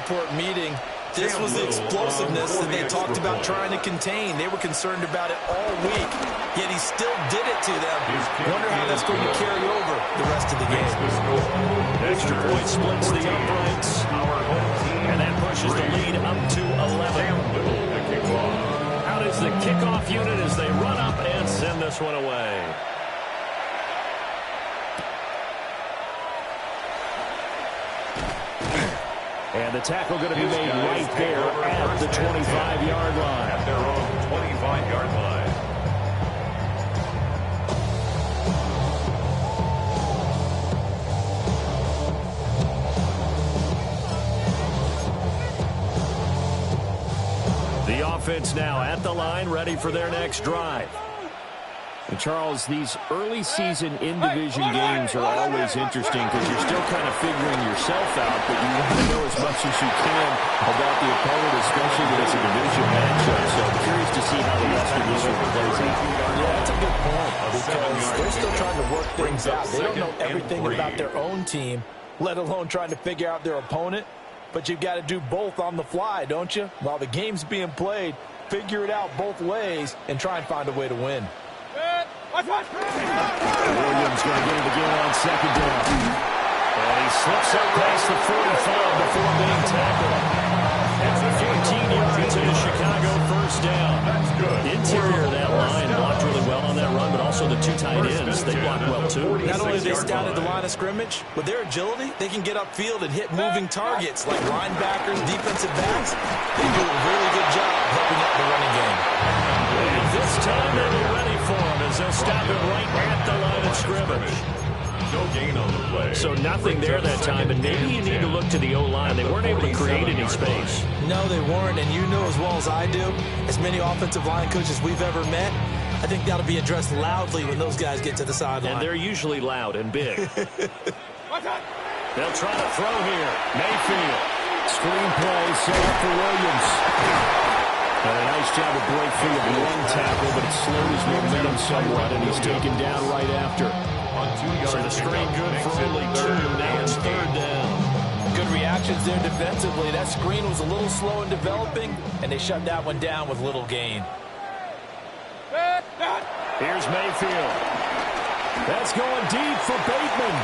report meeting. This was the explosiveness that they talked about trying to contain. They were concerned about it all week, yet he still did it to them. Wonder how that's going to carry over the rest of the game. Extra point splits the uprights, and that pushes the lead up to 11. Out is the kickoff unit as they run up and send this one away. And the tackle going to be made right there at the 25-yard line. At their own 25-yard line. The offense now at the line, ready for their next drive. And Charles, these early season in-division games are always interesting because you're still kind of figuring yourself out, but you want to know as much as you can about the opponent, especially when it's a division matchup. So I'm curious to see how the rest of this one plays out. Yeah, that's a good point because they're still trying to work things out. They don't know everything about their own team, let alone trying to figure out their opponent. But you've got to do both on the fly, don't you? While the game's being played, figure it out both ways and try and find a way to win. Williams going to get it again on second down. And he slips up past the 45 before being tackled. That's the 14 yards and a Chicago first down. That's good. The interior of that line blocked really well on that run, but also the two tight ends, they blocked well too. Not only they scouted the line of scrimmage, with their agility, they can get upfield and hit moving targets like linebackers, defensive backs. They do a really good job helping out the running game. And this time they'll be ready for him as they'll stop it right at the line of scrimmage. No gain on the play. So nothing there that time, but maybe you need to look to the O-line. They weren't able to create any space. No, they weren't, and you know as well as I do, as many offensive line coaches we've ever met, I think that'll be addressed loudly when those guys get to the sideline. And they're usually loud and big. They'll try to throw here. Mayfield. Screen play set up for Williams. And a nice job to break free of one tackle, but it slowed his momentum somewhat, and he's taken down right after. So the screen good for only 2. Now it's third down. Good reactions there defensively. That screen was a little slow in developing, and they shut that one down with little gain. Here's Mayfield. That's going deep for Bateman.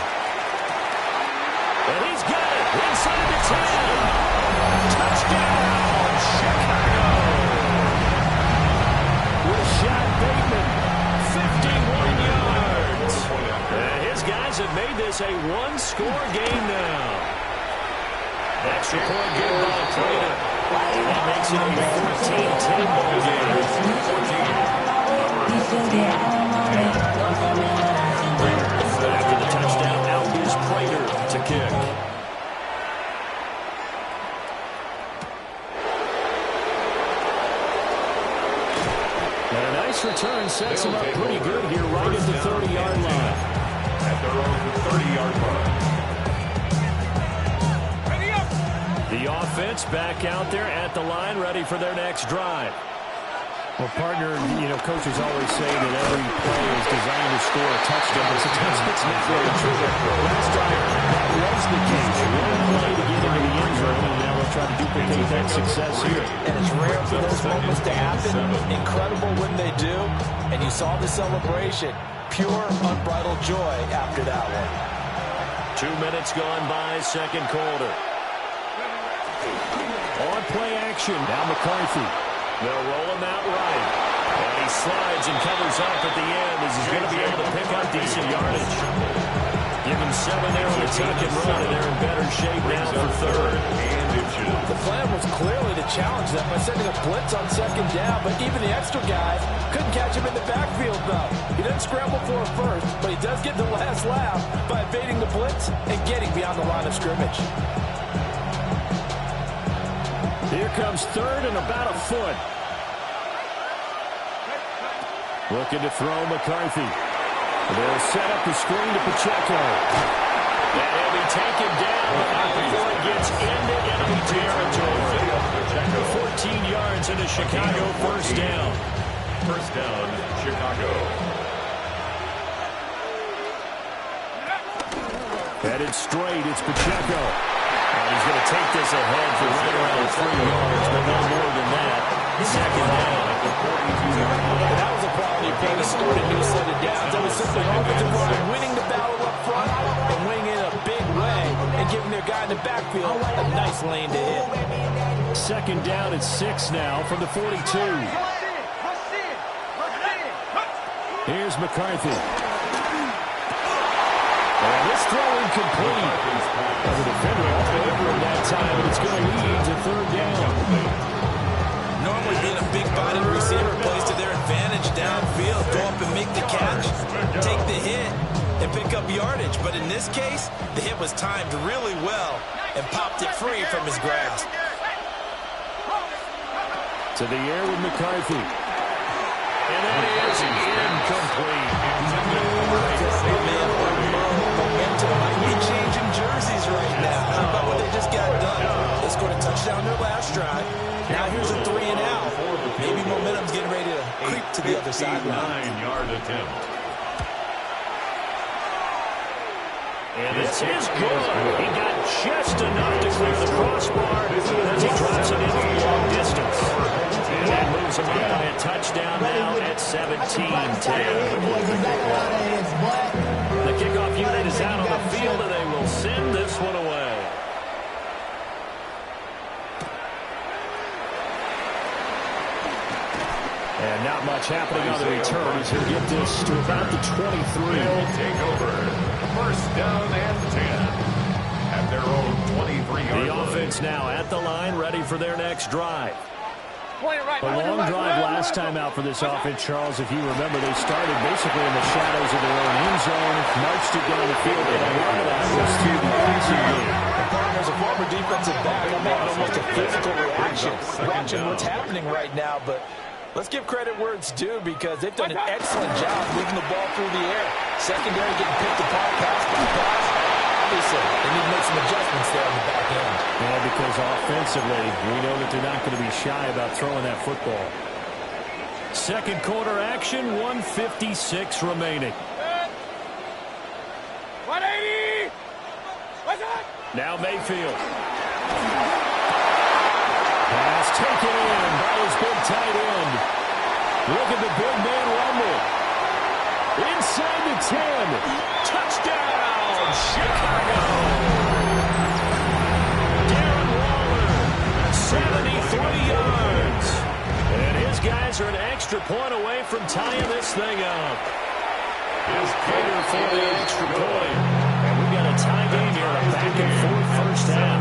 And he's got it inside the 10. Touchdown, Chicago. Rashad Bateman, 51 yards. And his guys have made this a one-score game now. Extra point good by Prater. And that makes it a 14-10 ball game. After the touchdown, out is Prater to kick. And a nice return sets him up pretty good here right at the 30-yard line. At their own 30-yard line. The offense back out there at the line, ready for their next drive. Well, partner, coaches always say that every play is designed to score a touchdown. Sometimes it's not really true. Last drive, that was the case. One play to get into the end zone, and now they'll try to duplicate that success here. And it's rare for those moments to happen. Incredible when they do. And you saw the celebration. Pure, unbridled joy after that one. 2 minutes gone by, second quarter. On play action, now McCarthy. They'll roll him out right. And he slides and covers up at the end as he's going to be able to pick up decent yardage. Give him 7 there on the tuck and run, and they're in better shape now for third. The plan was clearly to challenge them by sending a blitz on second down, but even the extra guys couldn't catch him in the backfield, though. He doesn't scramble for it first, but he does get the last laugh by evading the blitz and getting beyond the line of scrimmage. Here comes third and about a foot. Looking to throw McCarthy. They'll set up the screen to Pacheco. And he'll be taken down before he gets into enemy territory. 14 yards into Chicago, first down. First down, Chicago. Headed straight, it's Pacheco. And he's going to take this ahead for right around 3 yards, but no more than that. Second down. And that was a quality play to start a new set of downs. That was simply offensive line winning the battle up front and winning it in a big way and giving their guy in the backfield a nice lane to hit. Second down at 6 now from the 42. Here's McCarthy. And this throw incomplete. The defender all over him that time, but it's going to lead to third down. Normally being a big-bodied receiver plays to their advantage downfield. Go up and make the catch, take the hit, and pick up yardage. But in this case, the hit was timed really well and popped it free from his grasp. To the air with McCarthy. And that is incomplete. Momentum might be changing jerseys right now. How about what they just got done? They scored a touchdown their last drive. Now here's a 3 and out. Maybe momentum's getting ready to creep to the other sideline. 9-yard attempt. And this is good. He got just enough to clear the crossbar as he drops it into a long distance. And that moves him up by a touchdown now at 17-10. The kickoff unit is out on the field, and they will send this one away. And not much happening on the return as he'll get this to about the 23. They'll take over. First down and 10 at their own 23-yard line. The offense now at the line, ready for their next drive. A long drive last time out for this offense, Charles. If you remember, they started basically in the shadows of their own end zone, marched it down the field, and a lot of that was through the passing game. As a former defensive back, I'm having almost a physical reaction watching what's happening right now, but let's give credit where it's due because they've done an excellent job moving the ball through the air. Secondary getting picked apart, pass by pass. Obviously, they need to make some adjustments there on the back end. Yeah, because offensively, we know that they're not going to be shy about throwing that football. Second quarter action, 1:56 remaining. 180! What's that? Now Mayfield. Pass taken in by his big tight end. Look at the big man rumble. Inside the 10. Touchdown, Chicago. Darren Waller, 73 yards. And his guys are an extra point away from tying this thing up. His Cater for the extra point. And we got a tie game here, a back and forth first half.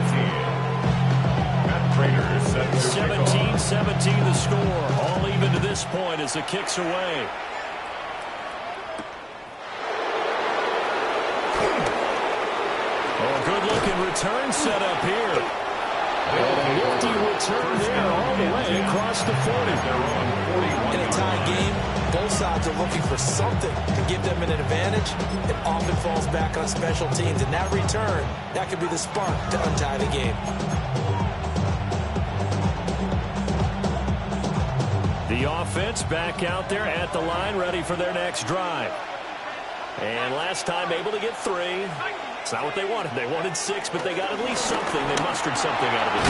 17-17 the score. All even to this point as the kick's away. Oh, good-looking return set up here. And a nifty return there all the way across the 40. In a tie game, both sides are looking for something to give them an advantage. It often falls back on special teams. And that return, that could be the spark to untie the game. The offense back out there at the line, ready for their next drive. And last time able to get 3. It's not what they wanted. They wanted 6, but they got at least something. They mustered something out of it.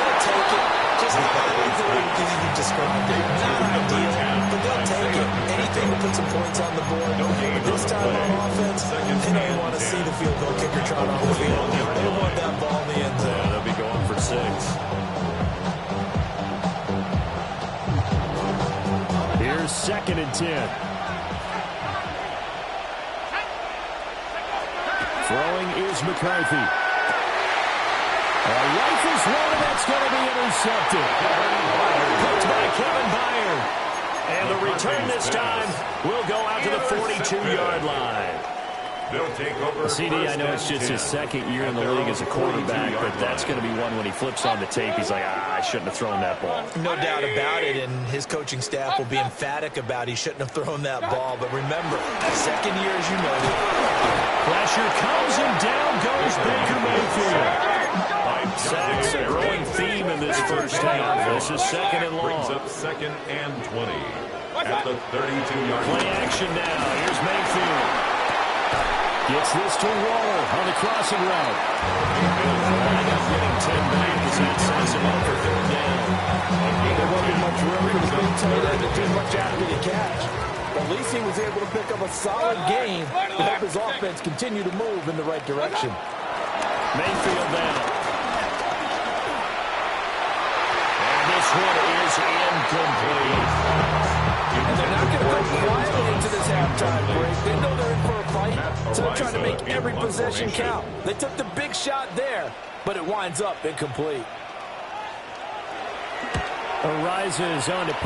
They'll take it. Just the way you described it. Not ideal, but they'll take it. Anything to put some points on the board. But this time on offense, they don't want to see the field goal kicker trot on the field. They want that ball in the end zone. They'll be going for 6. Here's 2nd and 10. Throwing is McCarthy. Rifles one, and that's going to be intercepted. Picked by Kevin Byard. And the return this time will go out to the 42-yard line. They'll take over. CD, I know it's just his 2nd year in the league as a quarterback, but that's going to be one when he flips on the tape. He's like, I shouldn't have thrown that ball. No doubt about it, and his coaching staff will be emphatic about he shouldn't have thrown that ball. But remember, 2nd year, as you noted. Pressure comes, and down goes Baker Mayfield. Sacks, a growing theme in this first half. This is 2nd and long. Brings up 2nd and 20 at the 32-yard line. Play action now. Here's Mayfield. Gets this to roll on the crossing route. Line up getting 10 back as that sends him up for third down. There wasn't much room for the big tight end to do much after the catch. At least he was able to pick up a solid gain to help his offense continue to move in the right direction. Mayfield down. And this one is incomplete. And they're not going to go quietly into this halftime break. They know they're in for a fight, so they're trying to make every possession count. They took the big shot there, but it winds up incomplete. Arises on to